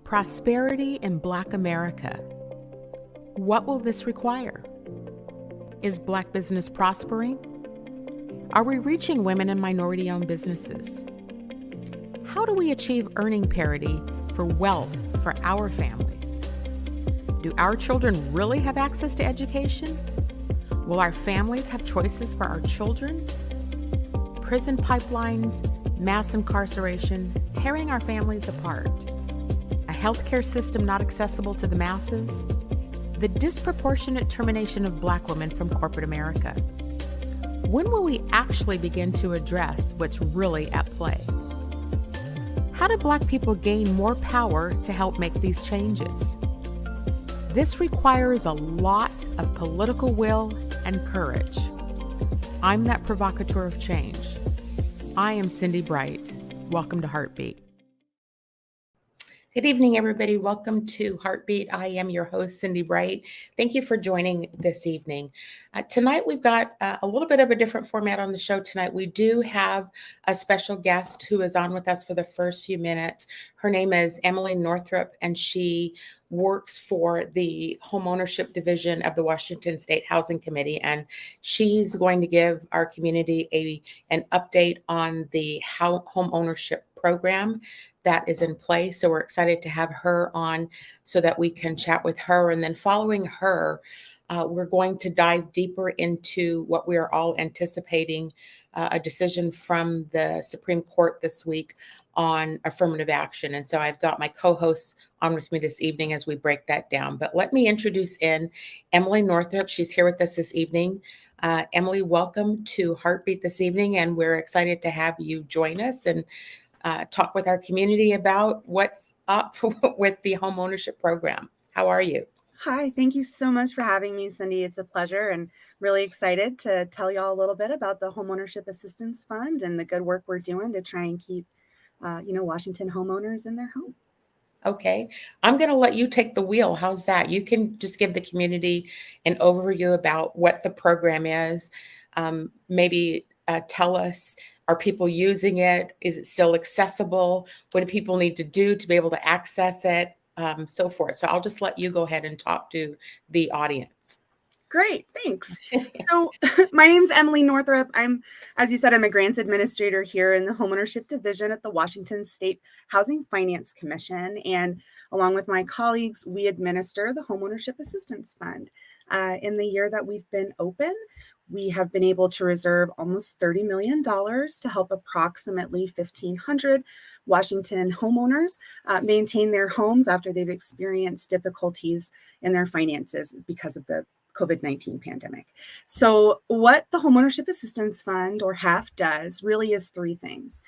Prosperity in Black America. What will this require? Is Black business prospering? Are we reaching women and minority-owned businesses? How do we achieve earning parity for wealth for our families? Do our children really have access to education? Will our families have choices for our children? Prison pipelines, mass incarceration, tearing our families apart. A healthcare system not accessible to the masses. The disproportionate termination of Black women from corporate America. When will we actually begin to address what's really at play? How do Black people gain more power to help make these changes? This requires a lot of political will and courage. I'm that provocateur of change. I am Cindi Bright. Welcome to HeartBeat. Good evening, everybody. Welcome to HeartBeat. I am your host, Cindi Bright. Thank you for joining this evening. Tonight, we've got a little bit of a different format on the show tonight. We do have a special guest who is on with us for the first few minutes. Her name is Emily Northrup, and she works for the homeownership division of the Washington State Housing Committee. And she's going to give our community an update on the homeownership program that is in place. So we're excited to have her on so that we can chat with her. And then following her, we're going to dive deeper into what we are all anticipating, a decision from the Supreme Court this week on affirmative action. And so I've got my co-hosts on with me this evening as we break that down. But let me introduce in Emily Northrup. She's here with us this evening. Emily, welcome to HeartBeat this evening. And we're excited to have you join us and talk with our community about what's up with the homeownership program. How are you? Hi, thank you so much for having me, Cindi. It's a pleasure and really excited to tell y'all a little bit about the Homeownership Assistance Fund and the good work we're doing to try and keep, Washington homeowners in their home. Okay, I'm going to let you take the wheel. How's that? You can just give the community an overview about what the program is. Maybe tell us, are people using it? Is it still accessible? What do people need to do to be able to access it? So forth. So I'll just let you go ahead and talk to the audience. Great, thanks. So my name's Emily Northrup. As you said, I'm a grants administrator here in the homeownership division at the Washington State Housing Finance Commission. And along with my colleagues, we administer the Homeownership Assistance Fund. In the year that we've been open, we have been able to reserve almost $30 million to help approximately 1,500 Washington homeowners maintain their homes after they've experienced difficulties in their finances because of the COVID-19 pandemic. So what the Homeownership Assistance Fund, or HAF, does really is three things.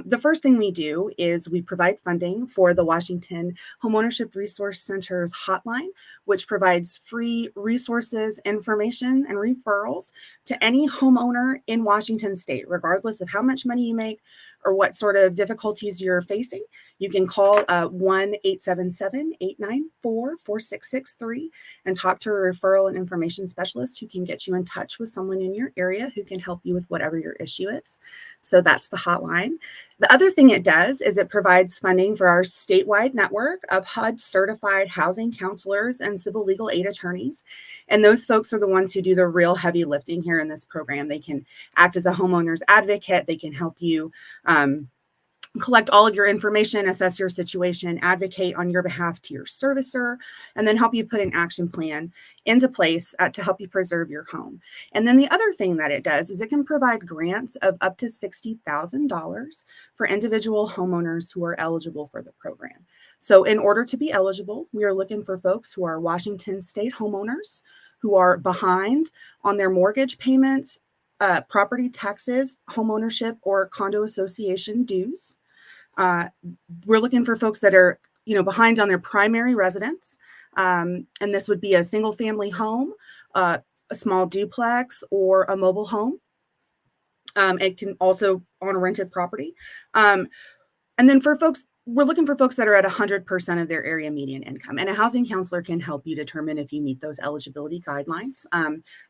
The first thing we do is we provide funding for the Washington Homeownership Resource Center's hotline, which provides free resources, information, and referrals to any homeowner in Washington State, regardless of how much money you make or what sort of difficulties you're facing. You can call 1-877-894-4663 and talk to a referral and information specialist who can get you in touch with someone in your area who can help you with whatever your issue is. So that's the hotline. The other thing it does is it provides funding for our statewide network of HUD certified housing counselors and civil legal aid attorneys. And those folks are the ones who do the real heavy lifting here in this program. They can act as a homeowner's advocate. They can help you collect all of your information, assess your situation, advocate on your behalf to your servicer, and then help you put an action plan into place to help you preserve your home. And then the other thing that it does is it can provide grants of up to $60,000 for individual homeowners who are eligible for the program. So in order to be eligible, we are looking for folks who are Washington State homeowners, who are behind on their mortgage payments, property taxes, homeownership, or condo association dues. We're looking for folks that are, behind on their primary residence. And this would be a single family home, a small duplex, or a mobile home. It can also on a rented property. And then we're looking for folks that are at 100% of their area median income. And a housing counselor can help you determine if you meet those eligibility guidelines.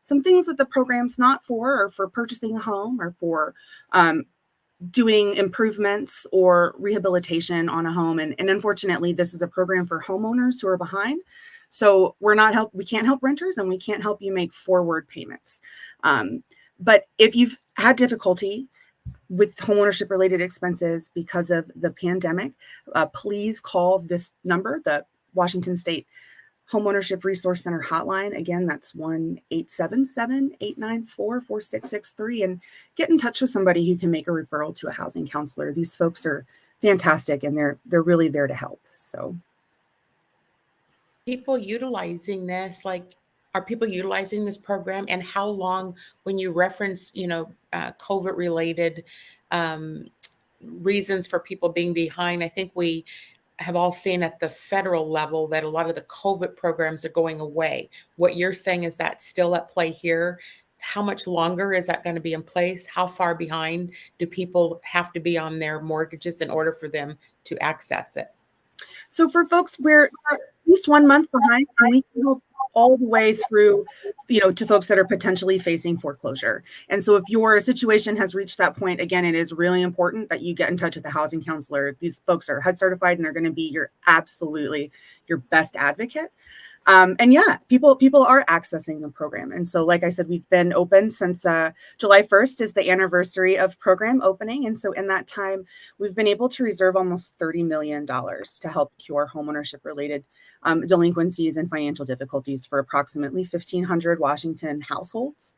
Some things that the program's not for are for purchasing a home or for doing improvements or rehabilitation on a home. And unfortunately, this is a program for homeowners who are behind. So we can't help renters, and we can't help you make forward payments. But if you've had difficulty with homeownership related expenses because of the pandemic, please call this number, the Washington State Homeownership Resource Center hotline. Again, that's 1-877-894-4663, and get in touch with somebody who can make a referral to a housing counselor. These folks are fantastic, and they're really there to help. So People utilizing this, like, are people utilizing this program, and how long, when you reference, COVID related reasons for people being behind, I think we have all seen at the federal level that a lot of the COVID programs are going away. What you're saying, is that still at play here? How much longer is that going to be in place? How far behind do people have to be on their mortgages in order for them to access it? So for folks, we're at least 1 month behind, and we can help all the way through, to folks that are potentially facing foreclosure. And so if your situation has reached that point, again, it is really important that you get in touch with a housing counselor. These folks are HUD certified, and they're going to be your best advocate. And yeah, people are accessing the program. And so, like I said, we've been open since July 1st is the anniversary of program opening. And so in that time, we've been able to reserve almost $30 million to help cure homeownership related delinquencies and financial difficulties for approximately 1,500 Washington households.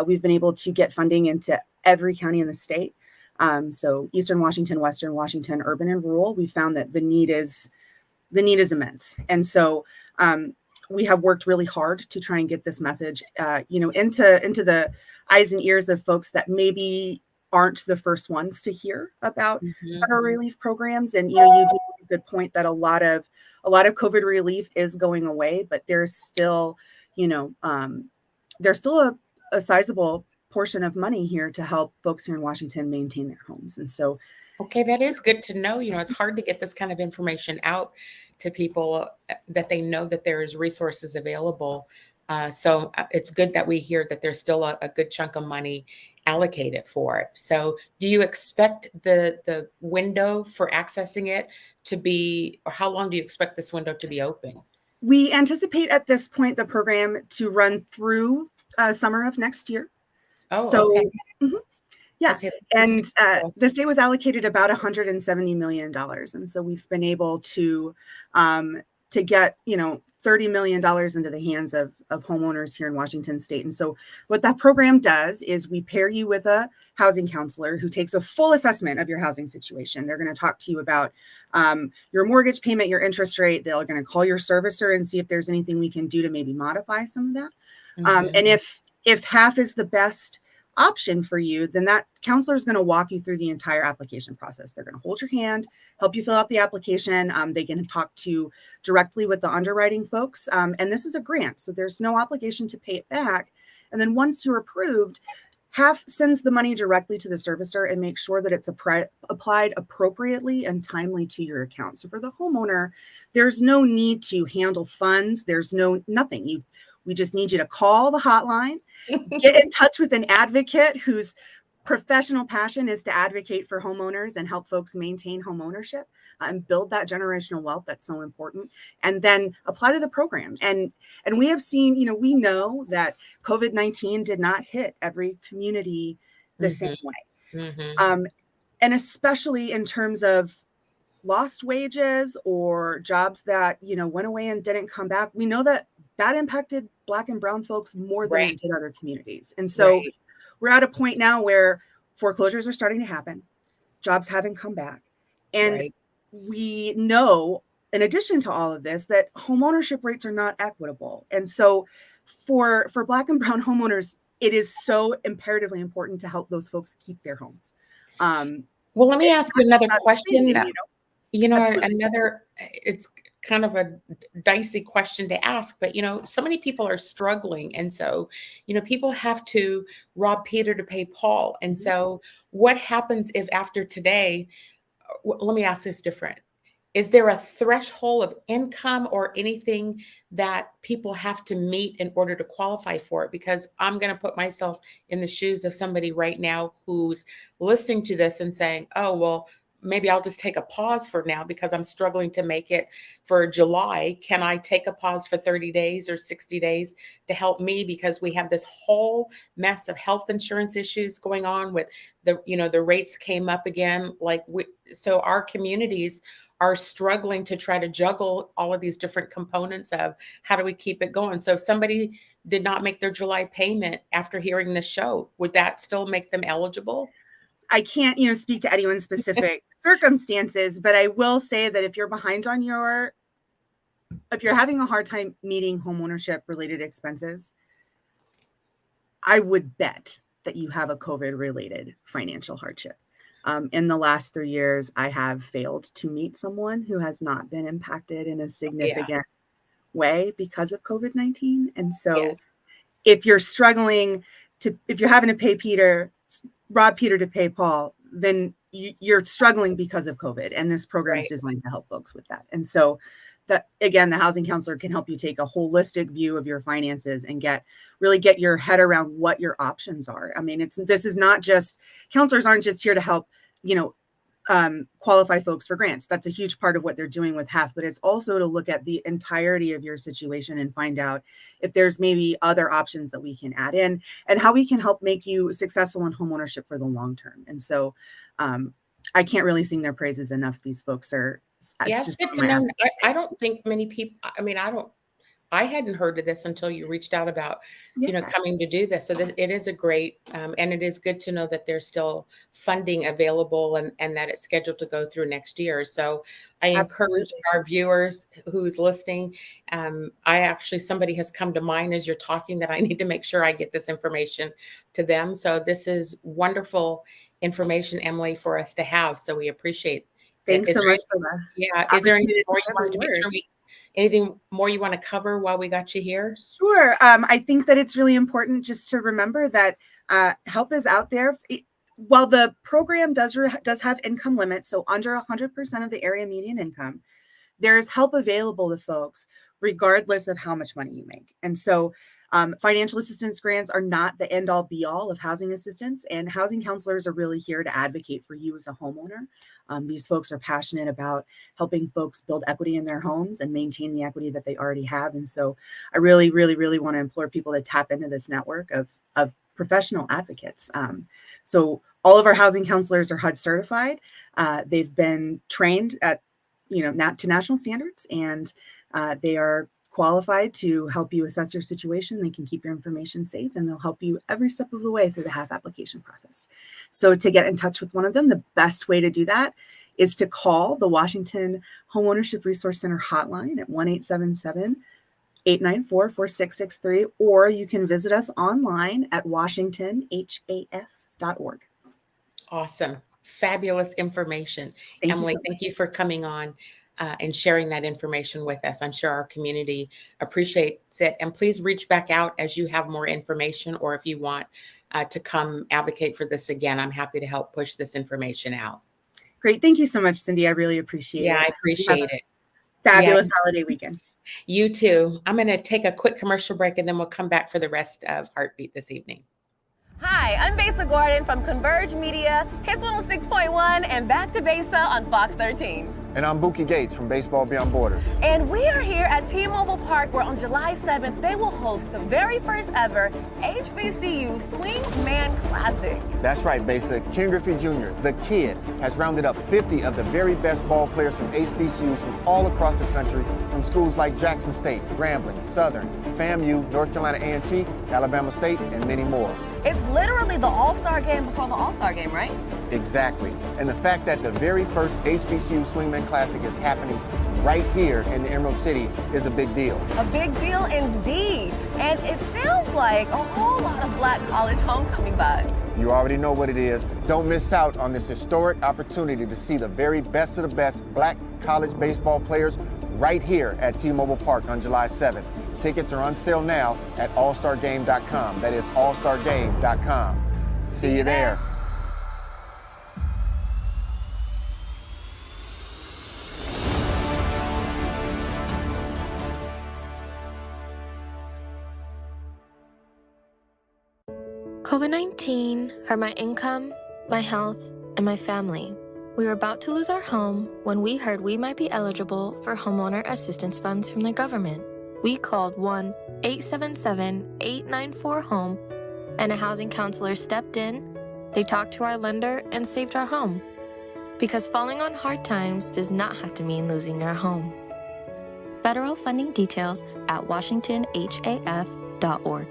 We've been able to get funding into every county in the state. So Eastern Washington, Western Washington, urban and rural. We found that the need is immense. And so we have worked really hard to try and get this message, into the eyes and ears of folks that maybe aren't the first ones to hear about federal relief programs. And, you do a good point that a lot of COVID relief is going away, but there's still, a sizable portion of money here to help folks here in Washington maintain their homes. And so, okay, that is good to know. It's hard to get this kind of information out to people, that they know that there is resources available. So it's good that we hear that there's still a good chunk of money allocated for it. So do you expect the window for accessing it to be, or how long do you expect this window to be open? We anticipate at this point the program to run through summer of next year. Oh, so, okay. Yeah. Okay. And the state was allocated about $170 million. And so we've been able to get, $30 million into the hands of homeowners here in Washington state. And so what that program does is we pair you with a housing counselor who takes a full assessment of your housing situation. They're going to talk to you about your mortgage payment, your interest rate. They're going to call your servicer and see if there's anything we can do to maybe modify some of that. And if half is the best option for you, then that counselor is going to walk you through the entire application process. They're going to hold your hand, help you fill out the application. They can talk to directly with the underwriting folks. And this is a grant, so there's no obligation to pay it back. And then once you're approved, half sends the money directly to the servicer and makes sure that it's applied appropriately and timely to your account. So for the homeowner, there's no need to handle funds. There's nothing. We just need you to call the hotline, get in touch with an advocate whose professional passion is to advocate for homeowners and help folks maintain homeownership and build that generational wealth that's so important, and then apply to the program. And we have seen, we know that COVID-19 did not hit every community the same way. And especially in terms of lost wages or jobs that, went away and didn't come back. We know that impacted Black and brown folks more than it did other communities. And so we're at a point now where foreclosures are starting to happen. Jobs haven't come back. And we know, in addition to all of this, that homeownership rates are not equitable. And so for Black and brown homeowners, it is so imperatively important to help those folks keep their homes. Well, let me ask you another question. Absolutely. It's kind of a dicey question to ask, but so many people are struggling, and so people have to rob Peter to pay Paul. And so what happens if after today, let me ask this different, is there a threshold of income or anything that people have to meet in order to qualify for it? Because I'm going to put myself in the shoes of somebody right now who's listening to this and saying, oh, well, maybe I'll just take a pause for now because I'm struggling to make it for July. Can I take a pause for 30 days or 60 days to help me? Because we have this whole mess of health insurance issues going on with the rates came up again. So our communities are struggling to try to juggle all of these different components of how do we keep it going. So if somebody did not make their July payment after hearing the show, would that still make them eligible? I can't, speak to anyone's specific circumstances, but I will say that if you're behind on if you're having a hard time meeting homeownership related expenses, I would bet that you have a COVID related financial hardship. In the last 3 years, I have failed to meet someone who has not been impacted in a significant way because of COVID-19. And so if you're struggling if you're having to pay rob Peter to pay Paul, then you're struggling because of COVID. And this program is designed to help folks with that. And so again, the housing counselor can help you take a holistic view of your finances and really get your head around what your options are. I mean, this is not just, counselors aren't just here to help, qualify folks for grants. That's a huge part of what they're doing with HAF, but it's also to look at the entirety of your situation and find out if there's maybe other options that we can add in and how we can help make you successful in homeownership for the long term. And so I can't really sing their praises enough. These folks are, I don't think many people, I hadn't heard of this until you reached out about, coming to do this. So it is a great, and it is good to know that there's still funding available and that it's scheduled to go through next year. So I encourage our viewers who's listening. Somebody has come to mind as you're talking that I need to make sure I get this information to them. So this is wonderful information, Emily, for us to have. So we appreciate it. Thanks so much for that. Yeah. Is there anything more you wanted to make sure anything more you want to cover while we got you here? Sure. I think that it's really important just to remember that help is out there. While the program does have income limits, so under 100% of the area median income, there's help available to folks regardless of how much money you make. And so financial assistance grants are not the end all be all of housing assistance, and housing counselors are really here to advocate for you as a homeowner. These folks are passionate about helping folks build equity in their homes and maintain the equity that they already have. And so I really, really, really want to implore people to tap into this network of professional advocates. So all of our housing counselors are HUD certified. They've been trained at, to national standards, and they are qualified to help you assess your situation. They can keep your information safe, and they'll help you every step of the way through the HAF application process. So to get in touch with one of them, the best way to do that is to call the Washington Homeownership Resource Center hotline at 1-877-894-4663, or you can visit us online at washingtonhaf.org. Awesome. Fabulous information. Emily, thank you for coming on and sharing that information with us. I'm sure our community appreciates it. And please reach back out as you have more information, or if you want to come advocate for this again. I'm happy to help push this information out. Great. Thank you so much, Cindi. I really appreciate it. Yeah, I appreciate it. Fabulous holiday weekend. You too. I'm going to take a quick commercial break, and then we'll come back for the rest of HeartBeat this evening. Hi, I'm Besa Gordon from Converge Media, Hits 106.1, and Back to Besa on Fox 13. And I'm Buki Gates from Baseball Beyond Borders. And we are here at T-Mobile Park, where on July 7th, they will host the very first ever HBCU Swingman Classic. That's right, Besa. Ken Griffey Jr., the kid, has rounded up 50 of the very best ball players from HBCUs from all across the country, from schools like Jackson State, Grambling, Southern, FAMU, North Carolina A&T, Alabama State, and many more. It's literally the All-Star game before the All-Star game, right? Exactly. And the fact that the very first HBCU Swingman Classic is happening right here in the Emerald City is a big deal. A big deal indeed. And it sounds like a whole lot of Black college homecoming vibes. You already know what it is. Don't miss out on this historic opportunity to see the very best of the best Black college baseball players right here at T-Mobile Park on July 7th. Tickets are on sale now at allstargame.com. That is allstargame.com. See you there. COVID-19 hurt my income, my health, and my family. We were about to lose our home when we heard we might be eligible for homeowner assistance funds from the government. We called 1-877-894-HOME, and a housing counselor stepped in. They talked to our lender and saved our home. Because falling on hard times does not have to mean losing your home. Federal funding details at washingtonhaf.org.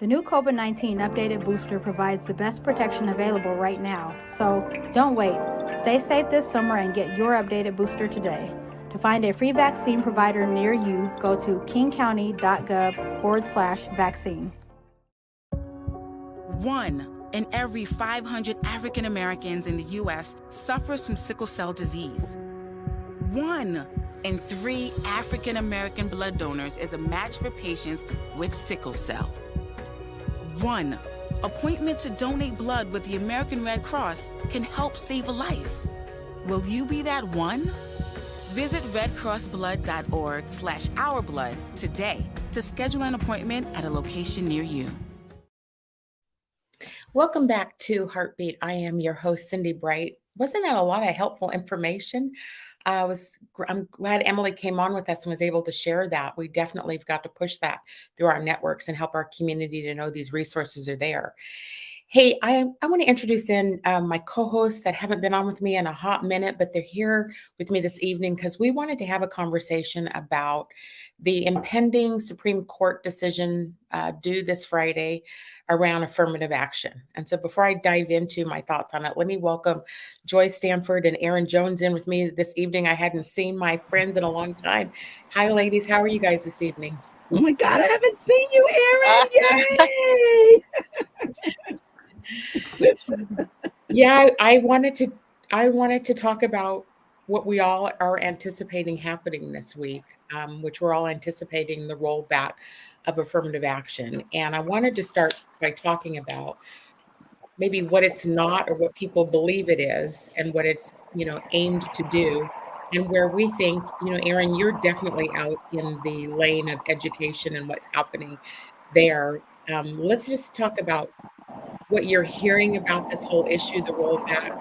The new COVID-19 updated booster provides the best protection available right now. So don't wait. Stay safe this summer and get your updated booster today. To find a free vaccine provider near you, go to kingcounty.gov/vaccine. 1 in every 500 African Americans in the U.S. suffers from sickle cell disease. 1 in 3 African American blood donors is a match for patients with sickle cell. 1 appointment to donate blood with the American Red Cross can help save a life. Will you be that one? Visit redcrossblood.org/ourblood today to schedule an appointment at a location near you. Welcome back to HeartBeat. I am your host, Cindi Bright. Wasn't that a lot of helpful information? I'm glad Emily came on with us and was able to share that. We definitely have got to push that through our networks and help our community to know these resources are there. Hey, I want to introduce my co-hosts that haven't been on with me in a hot minute, but they're here with me this evening because we wanted to have a conversation about the impending Supreme Court decision due this Friday around affirmative action. And so before I dive into my thoughts on it, let me welcome Joy Stanford and Erin Jones in with me this evening. I hadn't seen my friends in a long time. Hi, ladies. How are you guys this evening? Oh my God, I haven't seen you, Erin. Yay! Yeah, I wanted to talk about what we all are anticipating happening this week, which we're all anticipating the rollback of affirmative action. And I wanted to start by talking about maybe what it's not or what people believe it is and what it's, aimed to do. And where we think, Erin, you're definitely out in the lane of education and what's happening there. Let's just talk about what you're hearing about this whole issue, the rollback.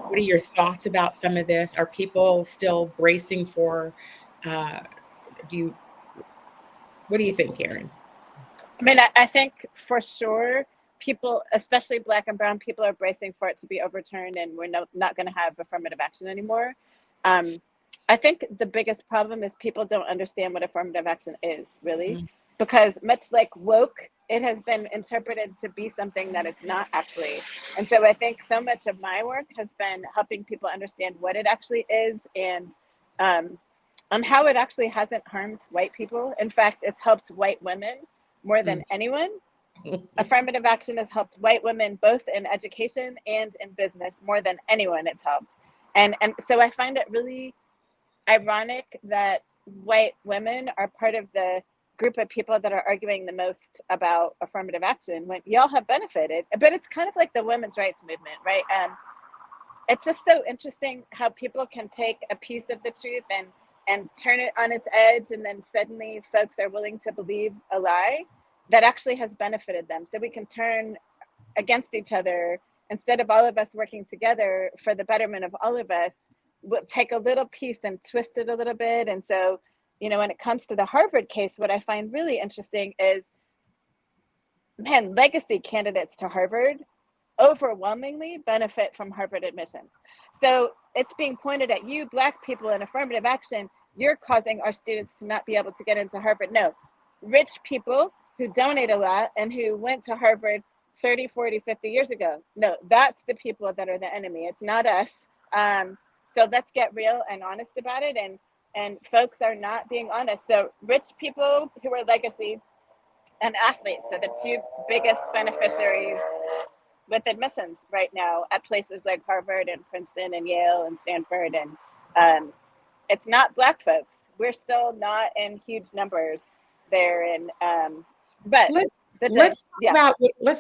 What are your thoughts about some of this? Are people still bracing for, what do you think, Erin? I mean, I think for sure people, especially Black and brown people, are bracing for it to be overturned and we're not going to have affirmative action anymore. I think the biggest problem is people don't understand what affirmative action is, really, because much like woke, it has been interpreted to be something that it's not actually. And so I think so much of my work has been helping people understand what it actually is and how it actually hasn't harmed white people. In fact, it's helped white women more than anyone. Affirmative action has helped white women both in education and in business more than anyone it's helped. And so I find it really ironic that white women are part of the group of people that are arguing the most about affirmative action when y'all have benefited. But it's kind of like the women's rights movement, right? It's just so interesting how people can take a piece of the truth and turn it on its edge, and then suddenly folks are willing to believe a lie that actually has benefited them. So we can turn against each other instead of all of us working together for the betterment of all of us. We'll take a little piece and twist it a little bit. And so, when it comes to the Harvard case, what I find really interesting is, legacy candidates to Harvard overwhelmingly benefit from Harvard admissions. So it's being pointed at you, Black people, in affirmative action. You're causing our students to not be able to get into Harvard. No, rich people who donate a lot and who went to Harvard 30, 40, 50 years ago. No, that's the people that are the enemy. It's not us. So let's get real and honest about it. And folks are not being honest. So rich people who are legacy and athletes are the two biggest beneficiaries with admissions right now at places like Harvard and Princeton and Yale and Stanford. And it's not Black folks. We're still not in huge numbers there. And but let's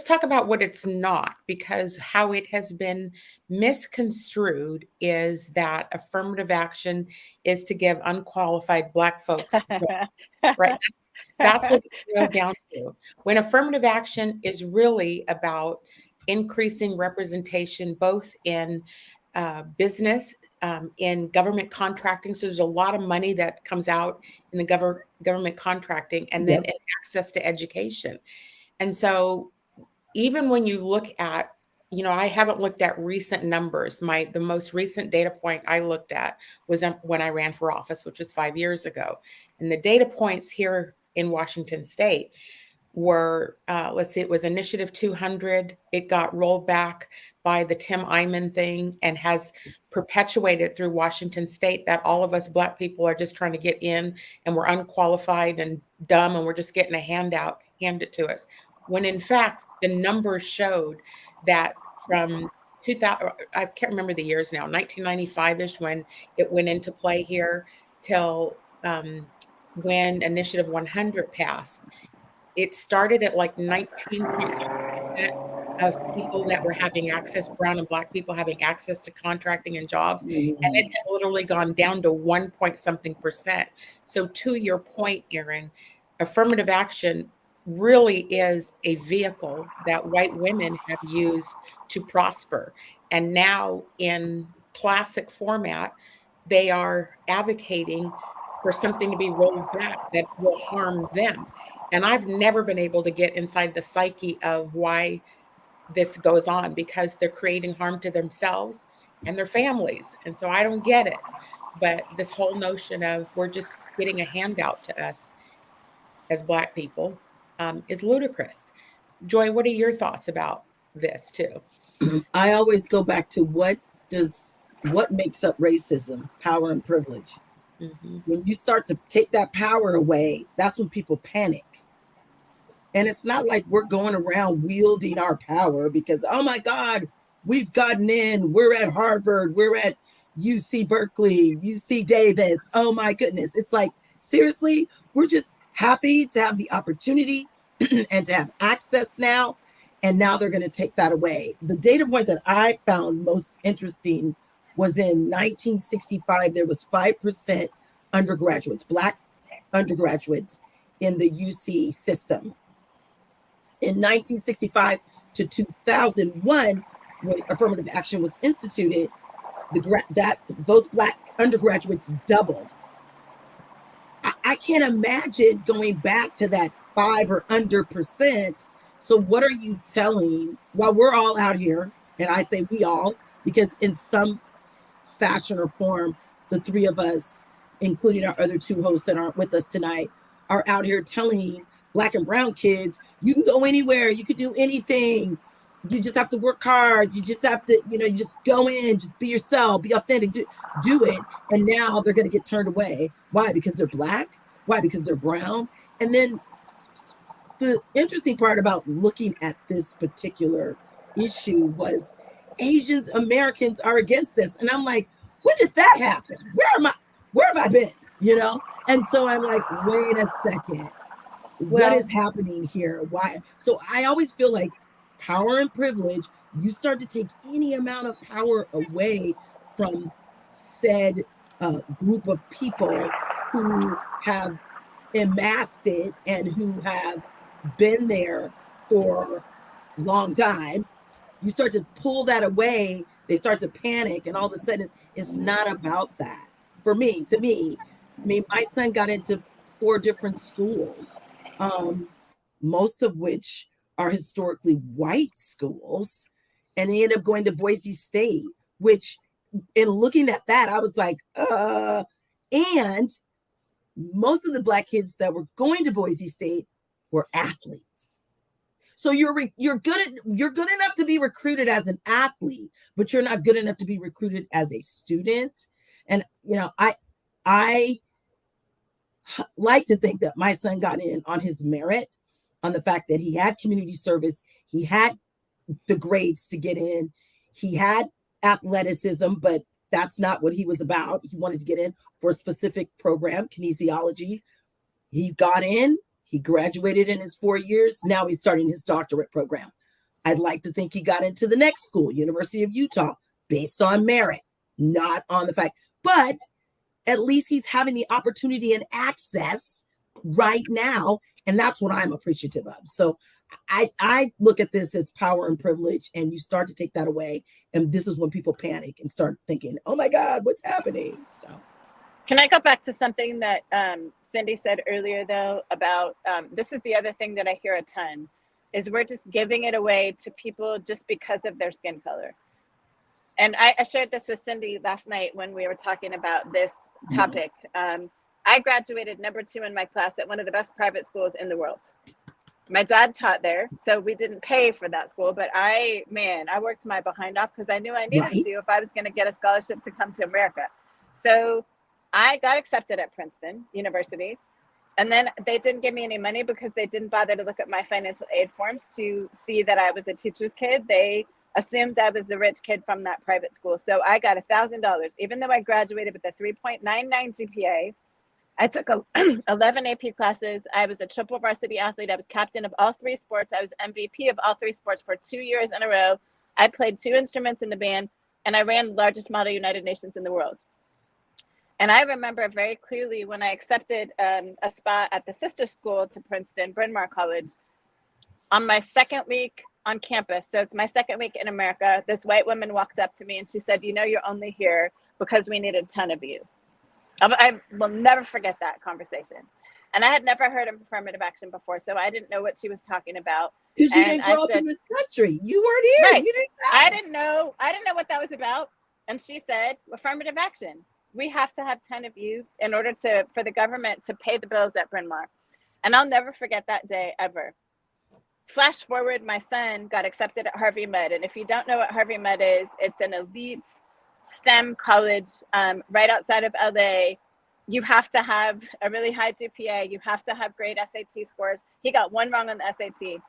talk about what it's not, because how it has been misconstrued is that affirmative action is to give unqualified Black folks, right? That's what it boils down to. When affirmative action is really about increasing representation, both in business, in government contracting. So there's a lot of money that comes out in the government contracting, and then in access to education. And so even when you look at, I haven't looked at recent numbers. The most recent data point I looked at was when I ran for office, which was 5 years ago. And the data points here in Washington State were, let's see, it was Initiative 200. It got rolled back by the Tim Eyman thing and has perpetuated through Washington State that all of us Black people are just trying to get in, and we're unqualified and dumb, and we're just getting a handout handed to us. When in fact, the numbers showed that from 2000, I can't remember the years now, 1995-ish when it went into play here, till when Initiative 100 passed. It started at like 19% of people that were having access, brown and Black people having access to contracting and jobs. And it had literally gone down to 1 point something percent. So to your point, Erin, affirmative action really is a vehicle that white women have used to prosper. And now in classic format, they are advocating for something to be rolled back that will harm them. And I've never been able to get inside the psyche of why this goes on, because they're creating harm to themselves and their families. And so I don't get it. But this whole notion of we're just getting a handout to us as Black people is ludicrous. Joy, what are your thoughts about this too? I always go back to what makes up racism? Power and privilege. When you start to take that power away, that's when people panic. And it's not like we're going around wielding our power because, oh my God, we've gotten in, we're at Harvard, we're at UC Berkeley, UC Davis. Oh my goodness. It's like, seriously, we're just happy to have the opportunity and to have access now. And now they're going to take that away. The data point that I found most interesting was in 1965, there was 5% undergraduates, Black undergraduates in the UC system. In 1965 to 2001, when affirmative action was instituted, those Black undergraduates doubled. I can't imagine going back to that 5 or under percent. So what are you telling, while we're all out here, and I say we all, because in some fashion or form, the three of us, including our other two hosts that aren't with us tonight, are out here telling Black and brown kids, you can go anywhere, you can do anything. You just have to work hard. You just have to, you just go in, just be yourself, be authentic, do it. And now they're going to get turned away. Why? Because they're Black? Why? Because they're brown? And then the interesting part about looking at this particular issue was Asians Americans are against this. And I'm like, when did that happen? Where have I been? And so I'm like, wait a second. What is happening here? Why? So I always feel like power and privilege, you start to take any amount of power away from said group of people who have amassed it and who have been there for a long time. You start to pull that away, they start to panic, and all of a sudden it's not about that. To me, my son got into 4 different schools, most of which are historically white schools, and they end up going to Boise State, which in looking at that, I was like, and most of the Black kids that were going to Boise State were athletes. So you're good enough to be recruited as an athlete, but you're not good enough to be recruited as a student. And I like to think that my son got in on his merit, on the fact that he had community service, he had the grades to get in, he had athleticism, but that's not what he was about. He wanted to get in for a specific program, kinesiology. He got in, he graduated in his 4 years. Now he's starting his doctorate program. I'd like to think he got into the next school, University of Utah, based on merit, not on the fact, but at least he's having the opportunity and access right now. And that's what I'm appreciative of. So I look at this as power and privilege, and you start to take that away. And this is when people panic and start thinking, oh my God, what's happening? So can I go back to something that Cindi said earlier, though, about this is the other thing that I hear a ton, is we're just giving it away to people just because of their skin color. And I shared this with Cindi last night when we were talking about this topic. I graduated number 2 in my class at one of the best private schools in the world. My dad taught there, so we didn't pay for that school, but I worked my behind off because I knew I needed to if I was going to get a scholarship to come to America. So I got accepted at Princeton University, and then they didn't give me any money because they didn't bother to look at my financial aid forms to see that I was a teacher's kid. They assumed I was the rich kid from that private school. So I got $1,000, even though I graduated with a 3.99 GPA. I took 11 AP classes. I was a triple varsity athlete. I was captain of all 3 sports. I was MVP of all 3 sports for 2 years in a row. I played 2 instruments in the band, and I ran the largest model United Nations in the world. And I remember very clearly when I accepted a spot at the sister school to Princeton, Bryn Mawr College, on my second week on campus. So it's my second week in America. This white woman walked up to me and she said, you know, you're only here because we need a ton of you. I will never forget that conversation. And I had never heard of affirmative action before, so I didn't know what she was talking about. Because you didn't grow up in this country. You weren't here. Right. You didn't know. I didn't know what that was about. And she said, affirmative action. We have to have 10 of you in order for the government to pay the bills at Bryn Mawr. And I'll never forget that day ever. Flash forward, my son got accepted at Harvey Mudd. And if you don't know what Harvey Mudd is, it's an elite STEM college right outside of LA. You have to have a really high GPA. You have to have great SAT scores. He got 1 wrong on the SAT.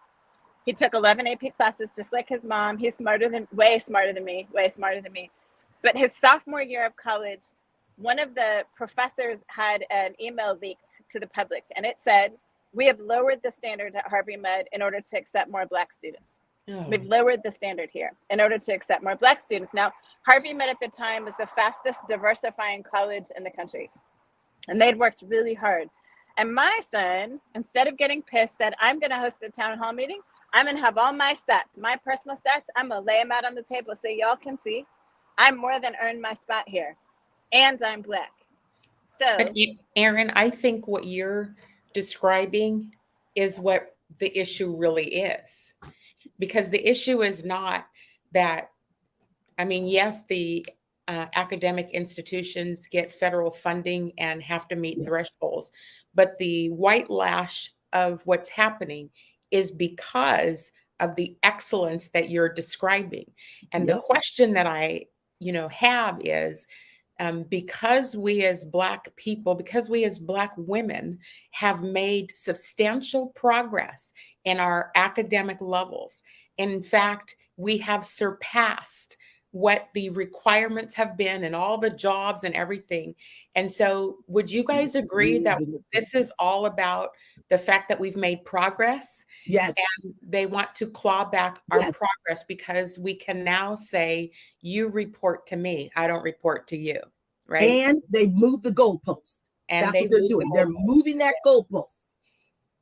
He took 11 AP classes just like his mom. He's way smarter than me. But his sophomore year of college, one of the professors had an email leaked to the public, and it said, we have lowered the standard at Harvey Mudd in order to accept more Black students. Oh. We've lowered the standard here in order to accept more Black students. Now, Harvey Mudd at the time was the fastest diversifying college in the country, and they'd worked really hard. And my son, instead of getting pissed, said, I'm going to host a town hall meeting. I'm going to have all my stats, my personal stats. I'm going to lay them out on the table so y'all can see I'm more than earned my spot here, and I'm Black. So, but Erin, I think what you're describing is what the issue really is, because the issue is not that, I mean, yes, the academic institutions get federal funding and have to meet thresholds, but the white lash of what's happening is because of the excellence that you're describing. And the question that I, have is, because we as Black people, because we as Black women have made substantial progress in our academic levels. In fact, we have surpassed what the requirements have been and all the jobs and everything. And so would you guys agree that this is all about the fact that we've made progress? Yes. And they want to claw back our progress because we can now say, you report to me, I don't report to you, right? And they move the goalpost. And that's what they're doing. They're moving that goalpost.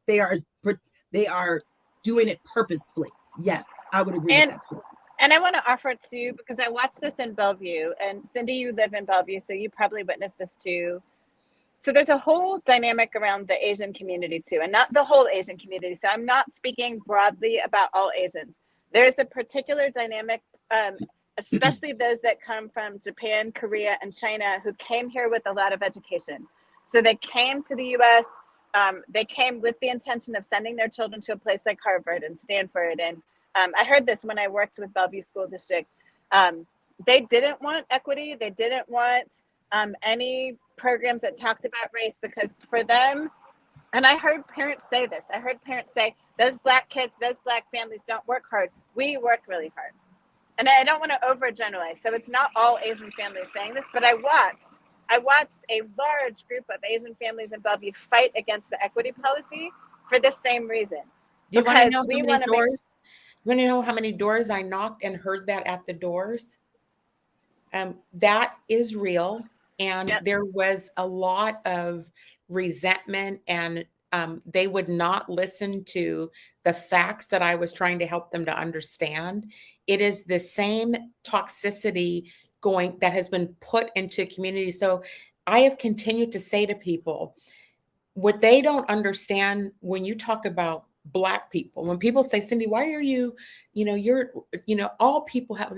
They are doing it purposefully. Yes, I would agree with that. And I want to offer too, because I watched this in Bellevue, and Cindi, you live in Bellevue, so you probably witnessed this too. So there's a whole dynamic around the Asian community too, and not the whole Asian community. So I'm not speaking broadly about all Asians. There's a particular dynamic, especially those that come from Japan, Korea, and China, who came here with a lot of education. So they came to the US, they came with the intention of sending their children to a place like Harvard and Stanford. And I heard this when I worked with Bellevue School District. They didn't want equity. They didn't want any programs that talked about race, because for them, and I heard parents say this, those Black kids, those Black families don't work hard. We work really hard. And I don't want to overgeneralize. So it's not all Asian families saying this, but I watched a large group of Asian families in Bellevue fight against the equity policy for the same reason. Do you want to know how many doors? You want to know how many doors I knocked and heard that at the doors? That is real. And there was a lot of resentment and They would not listen to the facts that I was trying to help them to understand. It is the same toxicity that has been put into community. So I have continued to say to people, what they don't understand when you talk about Black people, when people say, Cindi, why are you, all people have,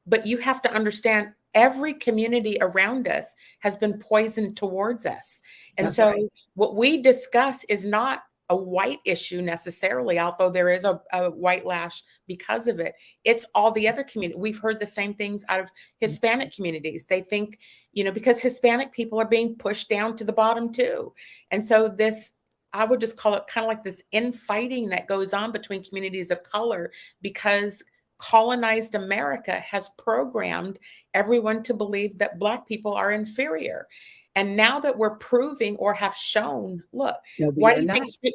but you have to understand every community around us has been poisoned towards us. And That's so right. what we discuss is not a white issue necessarily, although there is a white lash because of it. It's all the other community. We've heard the same things out of Hispanic communities. They think, because Hispanic people are being pushed down to the bottom too. And so this, I would just call it kind of like this infighting that goes on between communities of color, because colonized America has programmed everyone to believe that Black people are inferior. And now that we're proving or have shown, look, why do you think,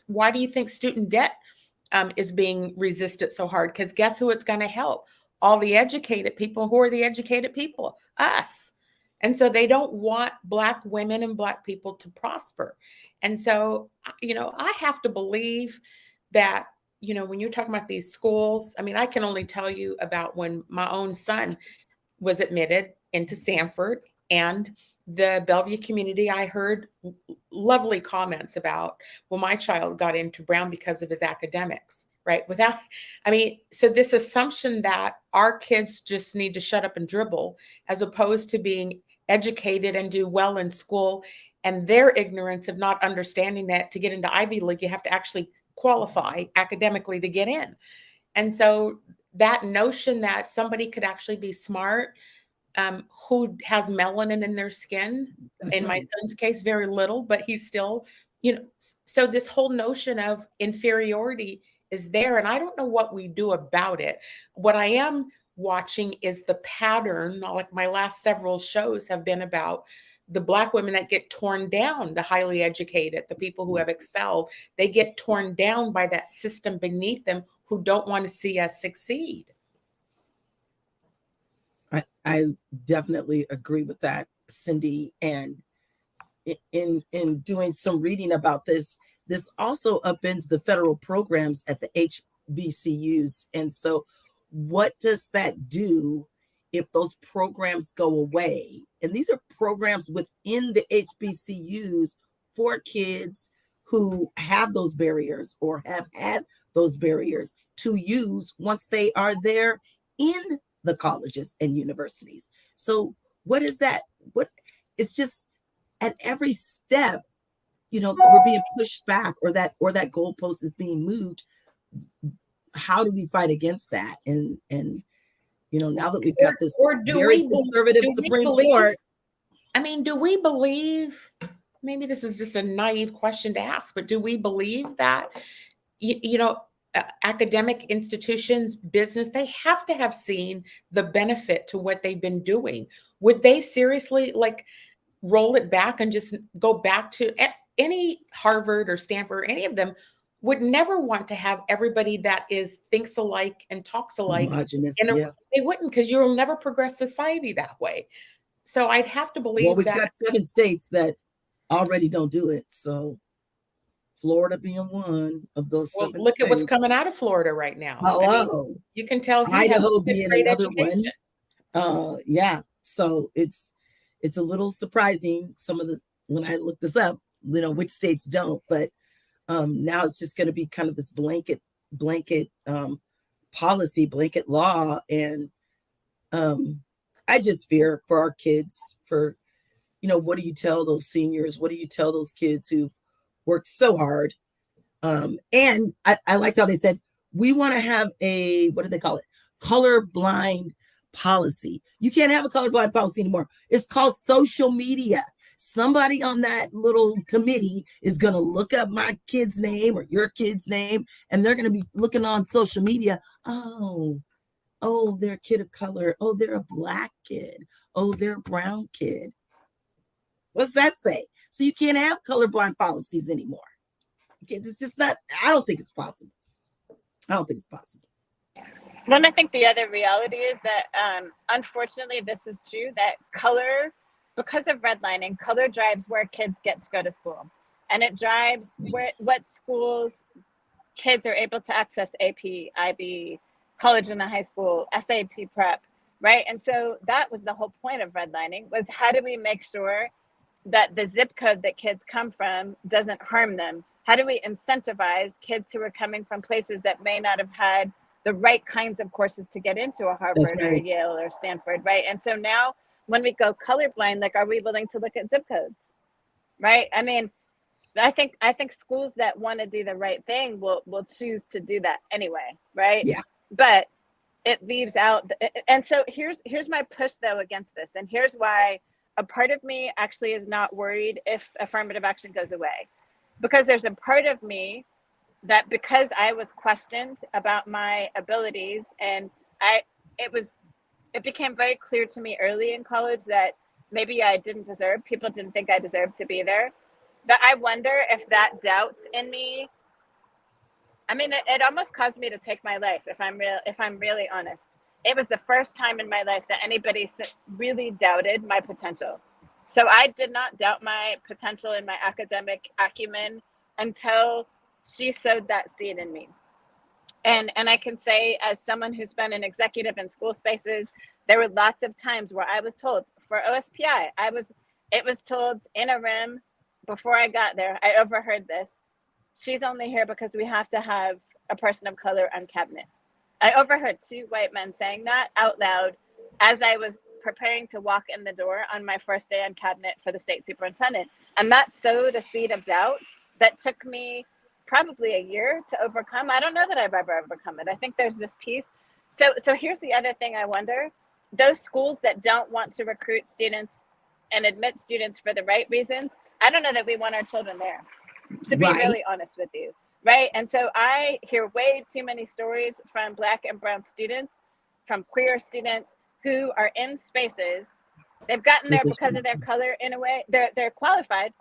why do you think student debt is being resisted so hard? Because guess who it's going to help? All the educated people. Who are the educated people? Us. And so they don't want Black women and Black people to prosper. And so, I have to believe that, when you're talking about these schools, I mean, I can only tell you about when my own son was admitted into Stanford, and the Bellevue community, I heard lovely comments about, well, my child got into Brown because of his academics, right? So this assumption that our kids just need to shut up and dribble, as opposed to being educated and do well in school, and their ignorance of not understanding that to get into Ivy League, you have to actually qualify academically to get in. And so that notion that somebody could actually be smart, who has melanin in their skin, my son's case, very little, but he's still, so this whole notion of inferiority is there. And I don't know what we do about it. What I am watching is the pattern, like my last several shows have been about the Black women that get torn down, the highly educated, the people who have excelled, they get torn down by that system beneath them who don't want to see us succeed. I definitely agree with that, Cindi. And in doing some reading about this also upends the federal programs at the HBCUs. And so what does that do if those programs go away? And these are programs within the HBCUs for kids who have those barriers or have had those barriers to use once they are there in the colleges and universities. So what is that? It's just at every step, we're being pushed back, or that goalpost is being moved. How do we fight against that? And now that we've got this very conservative Supreme Court. I mean, do we believe, maybe this is just a naive question to ask, but do we believe that, academic institutions, business, they have to have seen the benefit to what they've been doing? Would they seriously roll it back and just go back to any Harvard or Stanford, or any of them would never want to have everybody that thinks alike and talks alike. They wouldn't, because you'll never progress society that way. So I'd have to believe we've got 7 states that already don't do it. So Florida being one of those 7 look states. At what's coming out of Florida right now. Hello. You can tell Idaho being another one. Yeah. So it's a little surprising, when I look this up, which states don't, but now it's just going to be kind of this blanket policy, blanket law. And I just fear for our kids, for, what do you tell those seniors? What do you tell those kids who worked so hard? And I liked how they said, we want to have a, what do they call it? Colorblind policy. You can't have a colorblind policy anymore. It's called social media. Somebody on that little committee is going to look up my kid's name or your kid's name, and they're going to be looking on social media. Oh, they're a kid of color. Oh, they're a Black kid. Oh, they're a brown kid. What's that say? So you can't have colorblind policies anymore. It's just not, I don't think it's possible. Well, I think the other reality is that, unfortunately, this is true, that color, because of redlining, color drives where kids get to go to school. and it drives what schools kids are able to access AP, IB, college and the high school, SAT prep, right? And so that was the whole point of redlining, was how do we make sure that the zip code that kids come from doesn't harm them? How do we incentivize kids who are coming from places that may not have had the right kinds of courses to get into a Harvard or Yale or Stanford, right? And so now when we go colorblind, like, are we willing to look at zip codes, right? I mean, I think schools that want to do the right thing will choose to do that anyway, right? Yeah. But it leaves out, and so here's my push though against this, and here's why a part of me actually is not worried if affirmative action goes away, because there's a part of me that, because I was questioned about my abilities, and it became very clear to me early in college that maybe I didn't deserve, people didn't think I deserved to be there. That I wonder if that doubt in me, I mean, it almost caused me to take my life, if I'm really honest. It was the first time in my life that anybody really doubted my potential. So I did not doubt my potential and my academic acumen until she sowed that seed in me. And I can say, as someone who's been an executive in school spaces, there were lots of times where I was told, for OSPI, it was told in a room before I got there, I overheard this: she's only here because we have to have a person of color on cabinet. I overheard 2 white men saying that out loud as I was preparing to walk in the door on my first day on cabinet for the state superintendent. And that sowed a seed of doubt that took me probably a year to overcome. I don't know that I've ever overcome it. I think there's this piece. So here's the other thing I wonder. Those schools that don't want to recruit students and admit students for the right reasons, I don't know that we want our children there, to be really honest with you, right? And so I hear way too many stories from Black and brown students, from queer students who are in spaces. They've gotten there because of their color in a way. They're qualified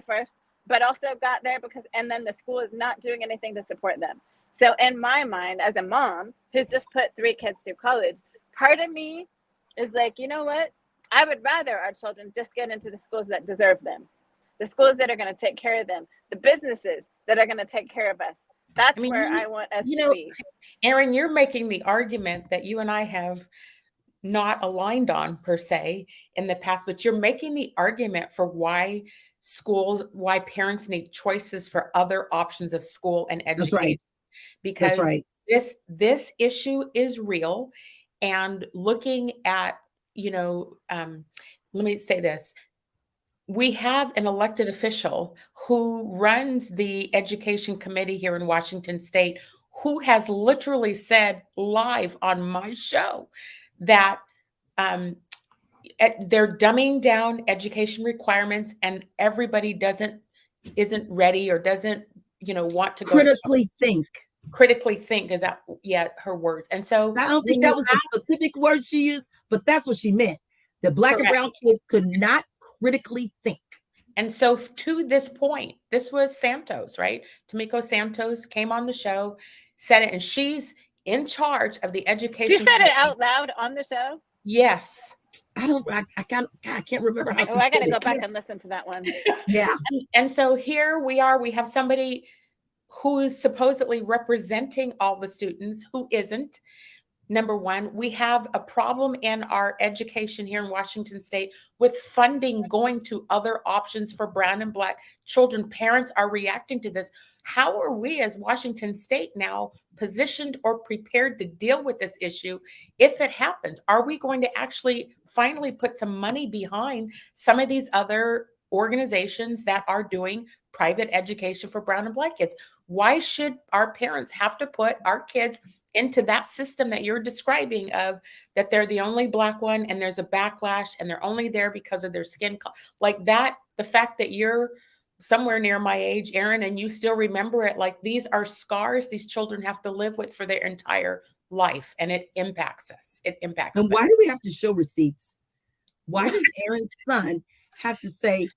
first, but also got there because, and then the school is not doing anything to support them. So in my mind, as a mom who's just put 3 kids through college, part of me is like, you know what? I would rather our children just get into the schools that deserve them, the schools that are going to take care of them, the businesses that are going to take care of us. That's where I want us to be. Erin, you're making the argument that you and I have not aligned on per se in the past, but you're making the argument for why schools, why parents need choices for other options of school and education. That's right. Because That's right. this issue is real. And looking at, let me say this. We have an elected official who runs the education committee here in Washington State, who has literally said live on my show that they're dumbing down education requirements, and everybody isn't ready or doesn't, want to critically think. Critically think, is that, her words. And so I don't think that was the specific word she used, but that's what she meant. The Black and brown kids could not critically think. And so to this point, this was Santos, right? Tamiko Santos came on the show, said it, and she's in charge of the education. She said it out loud on the show? Yes. I can't remember. I got to go back and listen to that one. Yeah. And so here we are, we have somebody who is supposedly representing all the students who isn't. Number one, we have a problem in our education here in Washington State with funding going to other options for brown and Black children. Parents are reacting to this. How are we as Washington State now positioned or prepared to deal with this issue if it happens? Are we going to actually finally put some money behind some of these other organizations that are doing private education for brown and Black kids? Why should our parents have to put our kids into that system that you're describing, of that they're the only Black one and there's a backlash and they're only there because of their skin color? Like that, the fact that you're somewhere near my age, Erin, and you still remember it, like these are scars these children have to live with for their entire life, and it impacts us. It impacts And them. why do we have to show receipts? Why does Erin's son have to say,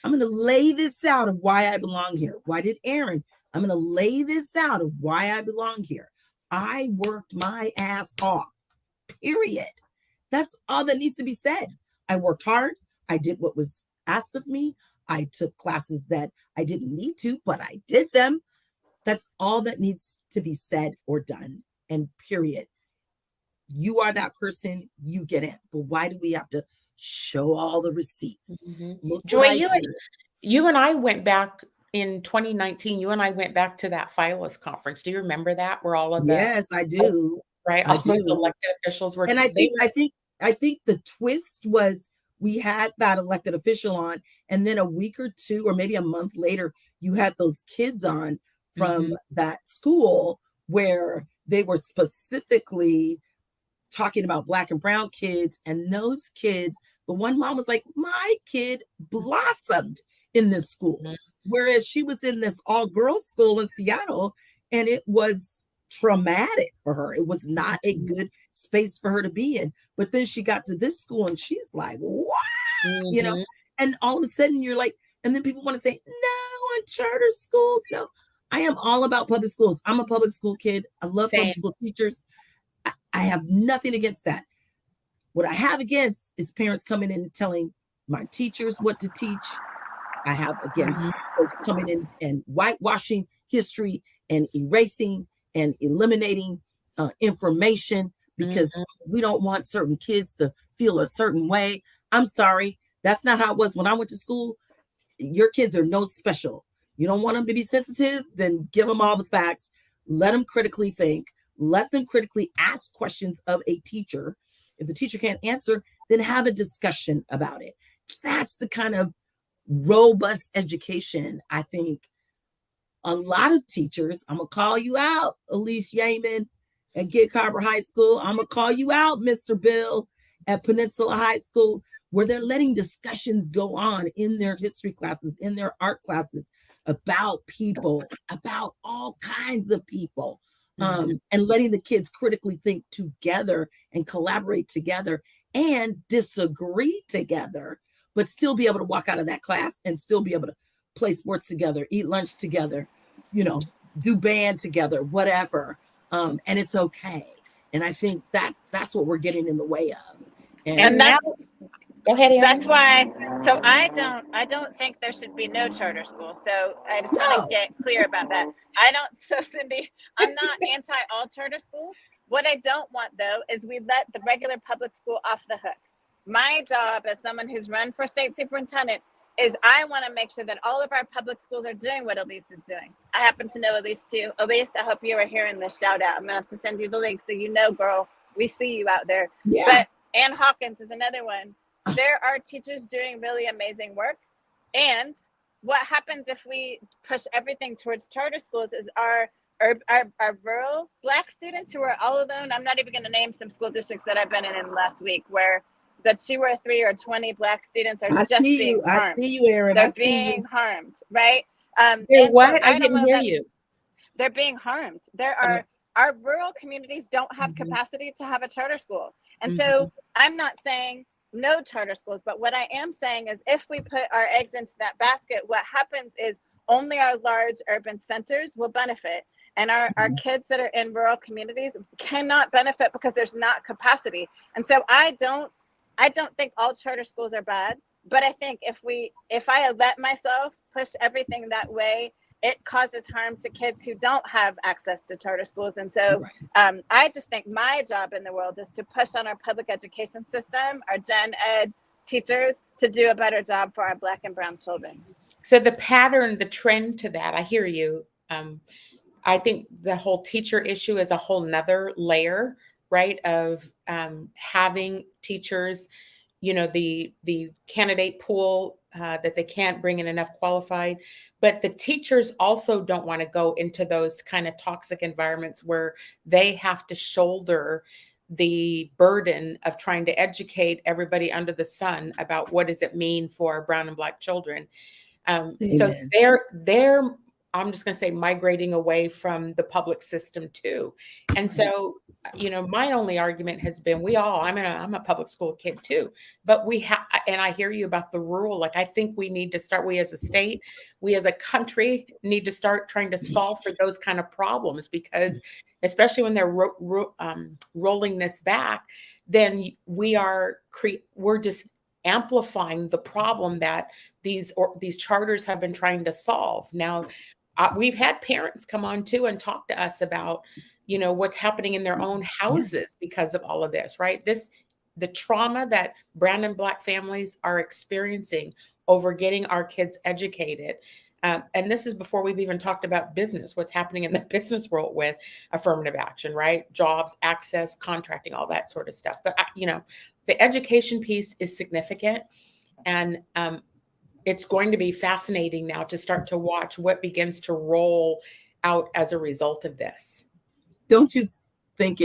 I'm going to lay this out of why I belong here? Why did Erin? I'm going to lay this out of why I belong here. I worked my ass off, period. That's all that needs to be said. I worked hard. I did what was asked of me. I took classes that I didn't need to, but I did them. That's all that needs to be said or done. And period. You are that person, you get in. But why do we have to show all the receipts? Joy, you and I went back in 2019. You and I went back to that Phyllis conference. Do you remember that? Where all of the Yes, I do. Right, all those elected officials were. And I think the twist was we had that elected official on, and then a week or two, or maybe a month later, you had those kids on from that school where they were specifically talking about Black and brown kids. And those kids, the one mom was like, my kid blossomed in this school. Whereas she was in this all-girls school in Seattle, and it was traumatic for her. It was not a good space for her to be in. But then she got to this school and she's like, what? You know, and all of a sudden you're like, and then people want to say, no, on charter schools. No, I am all about public schools. I'm a public school kid. I love public school teachers. I have nothing against that. What I have against is parents coming in and telling my teachers what to teach. I have against folks coming in and whitewashing history and erasing and eliminating information because we don't want certain kids to feel a certain way. I'm sorry. That's not how it was when I went to school. Your kids are no special. You don't want them to be sensitive, then give them all the facts. Let them critically think. Let them critically ask questions of a teacher. If the teacher can't answer, then have a discussion about it. That's the kind of robust education I think a lot of teachers, I'm going to call you out, Elise Yeaman at Gig Harbor High School. I'm going to call you out, Mr. Bill at Peninsula High School, where they're letting discussions go on in their history classes, in their art classes about people, about all kinds of people, and letting the kids critically think together and collaborate together and disagree together, but still be able to walk out of that class and still be able to play sports together, eat lunch together, you know, do band together, whatever. And it's okay. And I think that's what we're getting in the way of. And now, go ahead, Erin. That's why. So I don't think there should be no charter school. So I just want to get clear about that. So Cindi, I'm not anti all charter schools. What I don't want though is we let the regular public school off the hook. My job as someone who's run for state superintendent is I want to make sure that all of our public schools are doing what Elise is doing. I happen to know Elise too. Elise, I hope you are hearing this shout out. I'm gonna have to send you the link so you know, girl, we see you out there. Yeah. But Ann Hawkins is another one. There are teachers doing really amazing work. And what happens if we push everything towards charter schools is our rural Black students who are all alone. I'm not even going to name some school districts that I've been in last week where the 2 or 3 or 20 Black students are being harmed. I see you, Erin. They're being harmed, right? What? So I didn't hear you. They're being harmed. There are our rural communities don't have capacity to have a charter school. And so I'm not saying no charter schools, but what I am saying is if we put our eggs into that basket, what happens is only our large urban centers will benefit. And our kids that are in rural communities cannot benefit because there's not capacity. And so I don't think all charter schools are bad, but I think if I let myself push everything that way, it causes harm to kids who don't have access to charter schools. And so I just think my job in the world is to push on our public education system, our gen ed teachers, to do a better job for our Black and brown children. So the pattern, the trend to that, I hear you. I think the whole teacher issue is a whole nother layer, right, of having teachers, you know, the candidate pool that they can't bring in enough qualified, but the teachers also don't want to go into those kind of toxic environments where they have to shoulder the burden of trying to educate everybody under the sun about what does it mean for brown and Black children. So they're I'm just going to say migrating away from the public system too. And so, you know, my only argument has been I'm a public school kid too, but and I hear you about the rural, like I think we need to start, we as a state, we as a country need to start trying to solve for those kind of problems, because especially when they're rolling this back, then we're just amplifying the problem that these charters have been trying to solve. Now, we've had parents come on too and talk to us about, what's happening in their own houses because of all of this, right? The trauma that brown and Black families are experiencing over getting our kids educated. And this is before we've even talked about business, what's happening in the business world with affirmative action, right? Jobs, access, contracting, all that sort of stuff. But, the education piece is significant. And it's going to be fascinating now to start to watch what begins to roll out as a result of this. Don't you think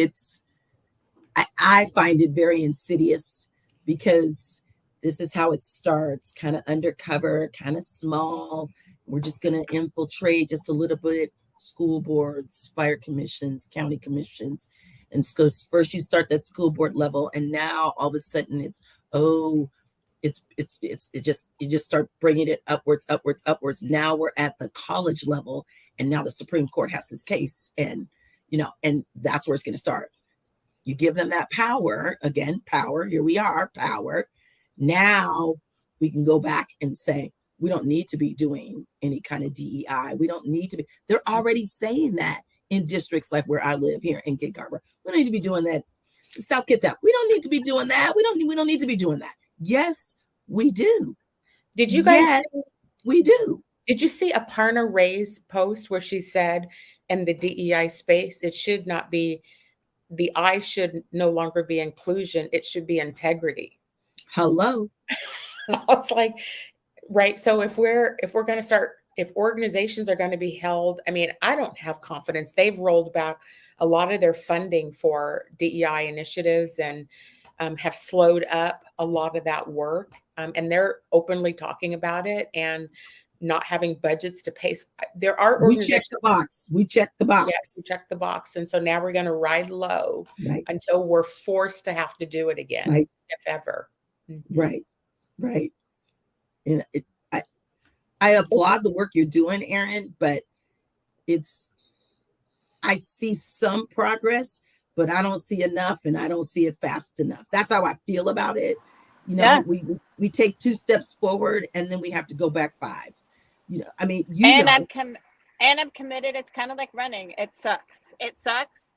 I find it very insidious, because this is how it starts, kind of undercover, kind of small. We're just going to infiltrate just a little bit, school boards, fire commissions, county commissions. And so first you start that school board level, and now all of a sudden you just start bringing it upwards. Now we're at the college level, and now the Supreme Court has this case, and that's where it's going to start. You give them that power, again, power, here we are, power. Now we can go back and say, we don't need to be doing any kind of DEI. We don't need to be. They're already saying that in districts like where I live here in Gig Harbor. We don't need to be doing that. South Kitsap, we don't need to be doing that. We don't need to be doing that. Yes, we do. Did you guys we do. Did you see Aparna Ray's post where she said, in the DEI space, it should not be, the I should no longer be inclusion, it should be integrity. Hello. I was like, right. So if organizations are going to be held, I don't have confidence. They've rolled back a lot of their funding for DEI initiatives and have slowed up a lot of that work. And they're openly talking about it and not having budgets to pay. There are organizations. We check the box. Yes, we check the box. And so now we're going to ride low until we're forced to have to do it again, if ever. Mm-hmm. Right. And I applaud the work you're doing, Erin, but I see some progress, but I don't see enough, and I don't see it fast enough. That's how I feel about it. We take 2 steps forward, and then we have to go back 5. I'm committed. It's kind of like running. It sucks,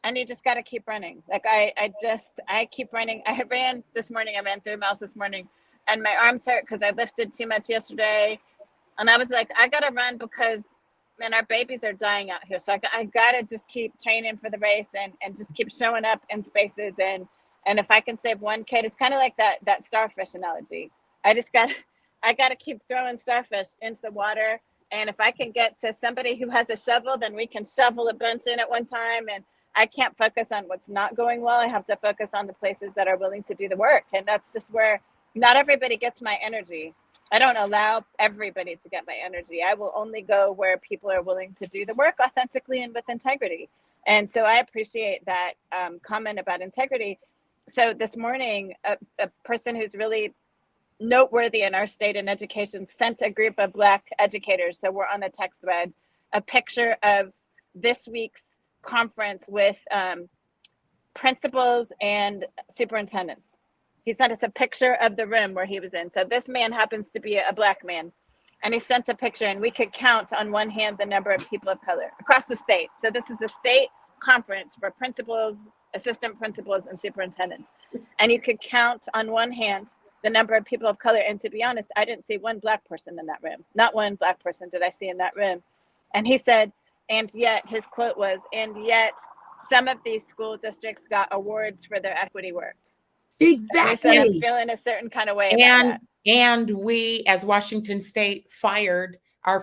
and you just got to keep running. Like I keep running. I ran this morning. I ran 3 miles this morning, and my arms hurt because I lifted too much yesterday. And I was like, I gotta run because, man, our babies are dying out here. So I gotta just keep training for the race and just keep showing up in spaces. And if I can save one kid, it's kind of like that starfish analogy. I gotta keep throwing starfish into the water. And if I can get to somebody who has a shovel, then we can shovel a bunch in at one time. And I can't focus on what's not going well. I have to focus on the places that are willing to do the work. And that's just where not everybody gets my energy. I don't allow everybody to get my energy. I will only go where people are willing to do the work authentically and with integrity. And so I appreciate that comment about integrity. So this morning, a person who's really noteworthy in our state in education sent a group of Black educators, so we're on a text thread, a picture of this week's conference with principals and superintendents. He sent us a picture of the room where he was in. So this man happens to be a Black man. And he sent a picture, and we could count on one hand the number of people of color across the state. So this is the state conference for principals, assistant principals, and superintendents. And you could count on one hand the number of people of color. And to be honest, I didn't see one Black person in that room. Not one Black person did I see in that room. And he said, and yet, his quote was, and yet some of these school districts got awards for their equity work. Exactly. I'm feeling a certain kind of way about that. And we, as Washington State, fired our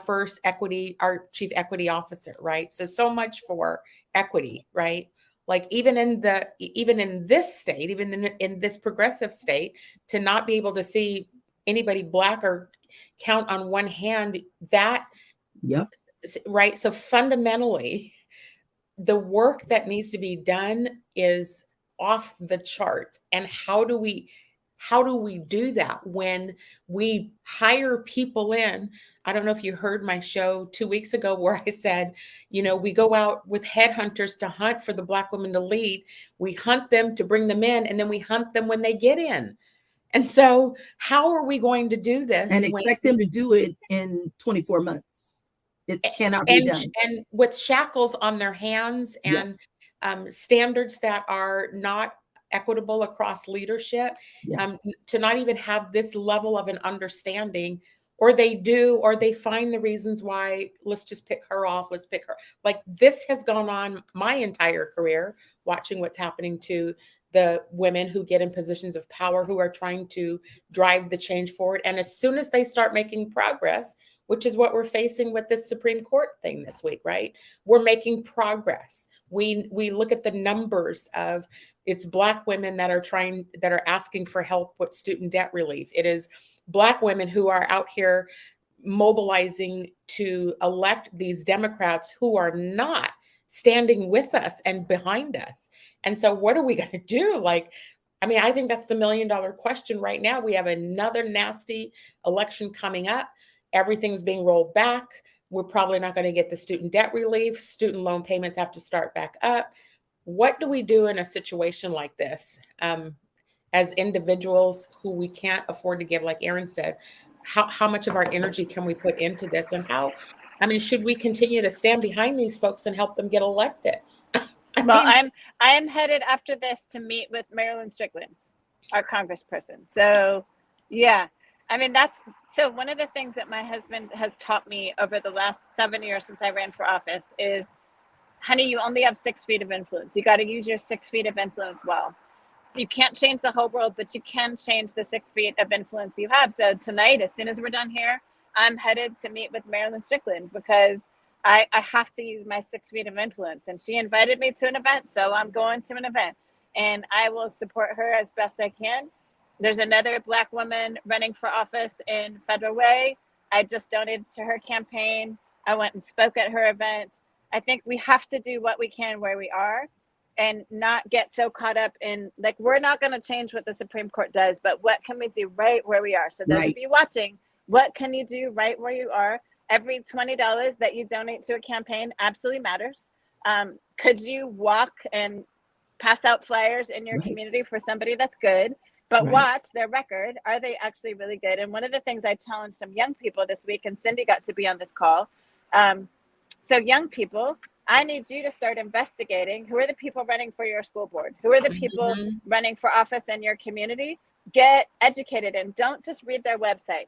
chief equity officer, right? So much for equity, right? Like even in this state, even in this progressive state, to not be able to see anybody Black or count on one hand, that, right? So fundamentally, the work that needs to be done is off the charts. And how do we do that when we hire people in? I don't know if you heard my show 2 weeks ago where I said, we go out with headhunters to hunt for the Black women to lead. We hunt them to bring them in, and then we hunt them when they get in. And so how are we going to do this? And expect them to do it in 24 months. It cannot be done. And with shackles on their hands and standards that are not equitable across leadership, to not even have this level of an understanding, or they do, or they find the reasons why, let's just pick her off, let's pick her. Like, this has gone on my entire career, watching what's happening to the women who get in positions of power, who are trying to drive the change forward. And as soon as they start making progress, which is what we're facing with this Supreme Court thing this week, right? We're making progress. We look at the numbers of, it's Black women that are asking for help with student debt relief. It is Black women who are out here mobilizing to elect these Democrats who are not standing with us and behind us. And so what are we going to do? Like, I mean, I think that's the $1 million question right now. We have another nasty election coming up. Everything's being rolled back. We're probably not going to get the student debt relief. Student loan payments have to start back up. What do we do in a situation like this? As individuals who we can't afford to give, like Erin said, how much of our energy can we put into this? And should we continue to stand behind these folks and help them get elected? I am headed after this to meet with Marilyn Strickland, our congressperson. So, yeah. I mean, so one of the things that my husband has taught me over the last 7 years since I ran for office is, honey, you only have 6 feet of influence. You got to use your 6 feet of influence well. So you can't change the whole world, but you can change the 6 feet of influence you have. So tonight, as soon as we're done here, I'm headed to meet with Marilyn Strickland because I have to use my 6 feet of influence. And she invited me to an event, so I'm going to an event. And I will support her as best I can. There's another Black woman running for office in Federal Way. I just donated to her campaign. I went and spoke at her event. I think we have to do what we can where we are and not get so caught up in, like, we're not going to change what the Supreme Court does, but what can we do right where we are? So those of you watching, what can you do right where you are? Every $20 that you donate to a campaign absolutely matters. Could you walk and pass out flyers in your community for somebody that's good? But watch their record. Are they actually really good? And one of the things I challenged some young people this week, and Cindi got to be on this call. So young people, I need you to start investigating who are the people running for your school board? Who are the people running for office in your community? Get educated and don't just read their website.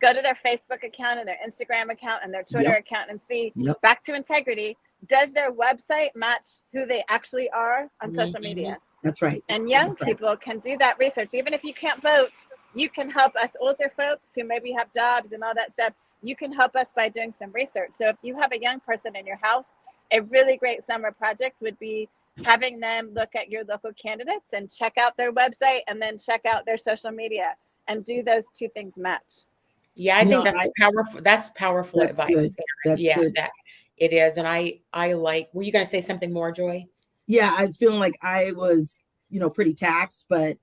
Go to their Facebook account and their Instagram account and their Twitter account and see, back to integrity, does their website match who they actually are on social media? That's right. And young people can do that research. Even if you can't vote, you can help us older folks who maybe have jobs and all that stuff. You can help us by doing some research. So if you have a young person in your house, a really great summer project would be having them look at your local candidates and check out their website and then check out their social media and do those two things match. Yeah, I think that's powerful. That's powerful advice. Good. That it is. And I like, were you going to say something more, Joy? Yeah, I was feeling like I was, pretty taxed, but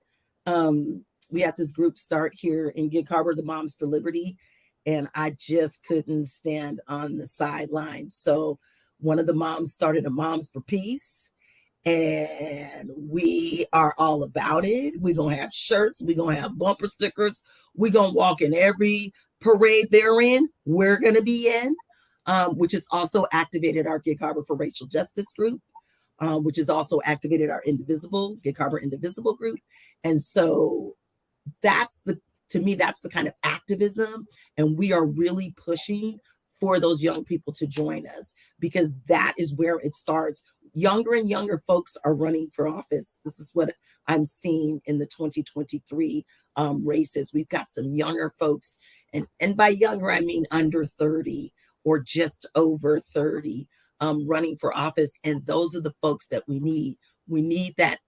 we had this group start here in Gig Harbor, the Moms for Liberty, and I just couldn't stand on the sidelines. So one of the moms started a Moms for Peace, and we are all about it. We're going to have shirts. We're going to have bumper stickers. We're going to walk in every parade they're in. We're going to be in, which has also activated our Gig Harbor for Racial Justice group, which has also activated our Gig Harbor Indivisible group. And so to me, that's the kind of activism. And we are really pushing for those young people to join us, because that is where it starts. Younger and younger folks are running for office. This is what I'm seeing in the 2023 races. We've got some younger folks, and by younger, I mean under 30 or just over 30 running for office. And those are the folks that we need. We need that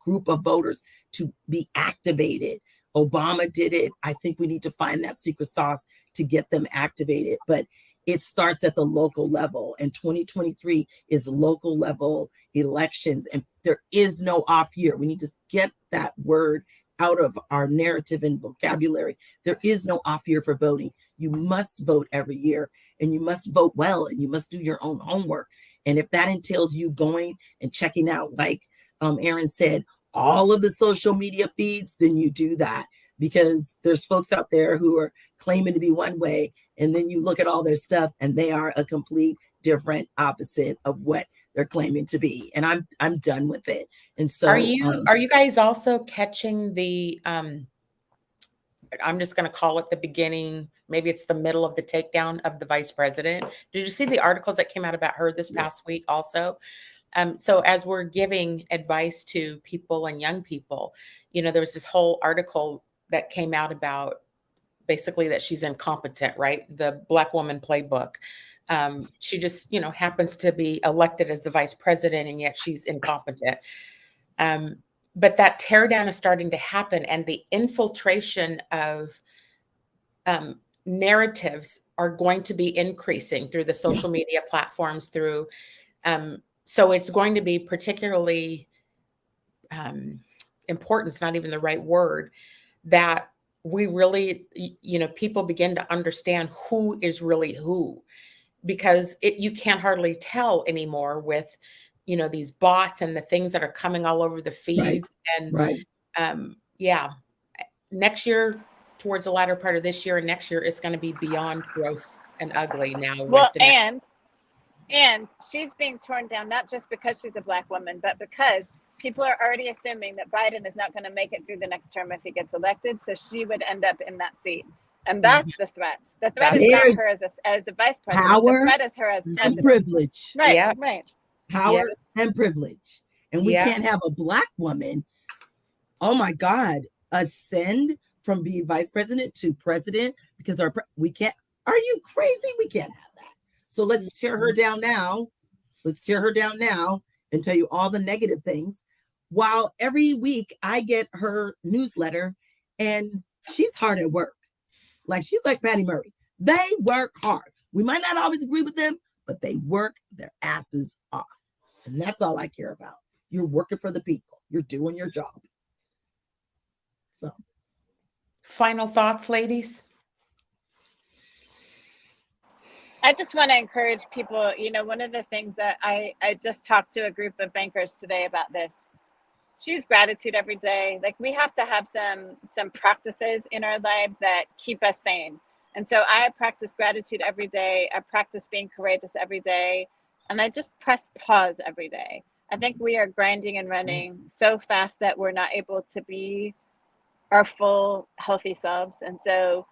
group of voters to be activated. Obama did it. I think we need to find that secret sauce to get them activated. But it starts at the local level, and 2023 is local level elections, and there is no off year. We need to get that word out of our narrative and vocabulary. There is no off year for voting. You must vote every year, and you must vote well, and you must do your own homework. And if that entails you going and checking out, like Erin said, all of the social media feeds, then you do that, because there's folks out there who are claiming to be one way, and then you look at all their stuff and they are a complete different opposite of what they're claiming to be. And I'm done with it. And so are you guys also catching the I'm just going to call it the beginning, maybe it's the middle of the takedown of the vice president? Did you see the articles that came out about her this past week also? So as we're giving advice to people and young people, there was this whole article that came out about basically that she's incompetent, right? The Black Woman Playbook. She just, happens to be elected as the vice president, and yet she's incompetent. But that teardown is starting to happen, and the infiltration of narratives are going to be increasing through the social media platforms, through so it's going to be particularly important, it's not even the right word, that we really, people begin to understand who is really who, because you can't hardly tell anymore with, these bots and the things that are coming all over the feeds. Right. And next year, towards the latter part of this year and next year, it's going to be beyond gross and ugly now. Well, and she's being torn down, not just because she's a Black woman, but because people are already assuming that Biden is not going to make it through the next term if he gets elected. So she would end up in that seat. And that's the threat. The threat is not her as the vice president. Power, the threat is her as president. And privilege. Right, Yeah. right. Power and privilege. And we can't have a Black woman, oh my God, ascend from being vice president to president, because we can't. Are you crazy? We can't have that. So let's tear her down now. Let's tear her down now and tell you all the negative things. While every week I get her newsletter and she's hard at work. Like, she's like Patty Murray. They work hard. We might not always agree with them, but they work their asses off. And that's all I care about. You're working for the people. You're doing your job. So, final thoughts, ladies? I just want to encourage people, one of the things that I just talked to a group of bankers today about this. Choose gratitude every day. Like, we have to have some practices in our lives that keep us sane. And so I practice gratitude every day. I practice being courageous every day. And I just press pause every day. I think we are grinding and running so fast that we're not able to be our full healthy selves. And so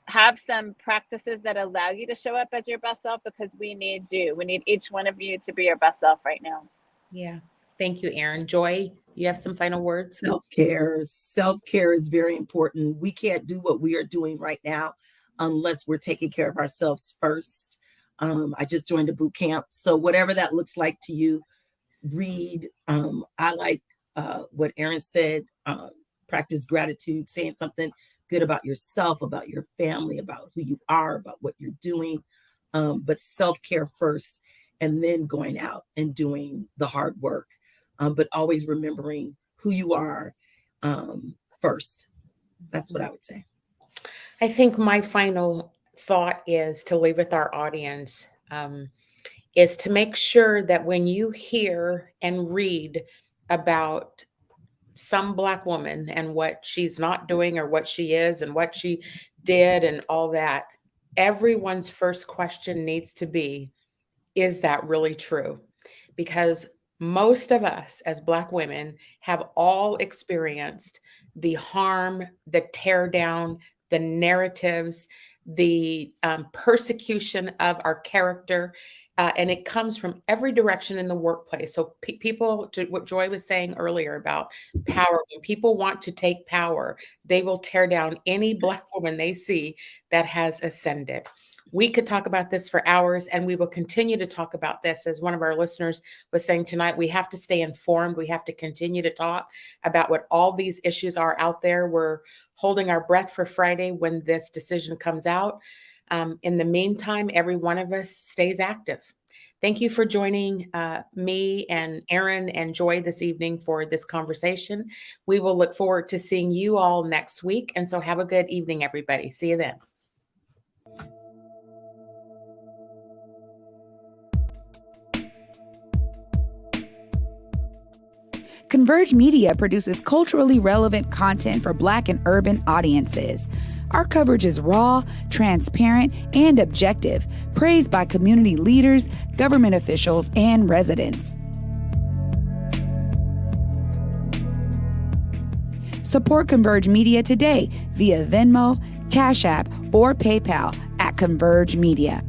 have some practices that allow you to show up as your best self, because we need you. We need each one of you to be your best self right now. Yeah. Thank you, Erin. Joy, you have some final words? Self-care. Self-care is very important. We can't do what we are doing right now unless we're taking care of ourselves first. I just joined a boot camp. So whatever that looks like to you, read. I like what Erin said, practice gratitude, saying something good about yourself, about your family, about who you are, about what you're doing. But self-care first, and then going out and doing the hard work. But always remembering who you are first. That's what I would say. I think my final thought is to leave with our audience, is to make sure that when you hear and read about some Black woman and what she's not doing or what she is and what she did and all that, everyone's first question needs to be, is that really true? Because most of us as Black women have all experienced the harm, the tear down, the narratives, the persecution of our character. And it comes from every direction in the workplace. So people, to what Joy was saying earlier about power, when people want to take power, they will tear down any Black woman they see that has ascended. We could talk about this for hours, and we will continue to talk about this. As one of our listeners was saying tonight, we have to stay informed. We have to continue to talk about what all these issues are out there. We're holding our breath for Friday when this decision comes out. In the meantime, every one of us stays active. Thank you for joining me and Erin and Joy this evening for this conversation. We will look forward to seeing you all next week. And so have a good evening, everybody. See you then. Converge Media produces culturally relevant content for Black and urban audiences. Our coverage is raw, transparent, and objective, praised by community leaders, government officials, and residents. Support Converge Media today via Venmo, Cash App, or PayPal at Converge Media.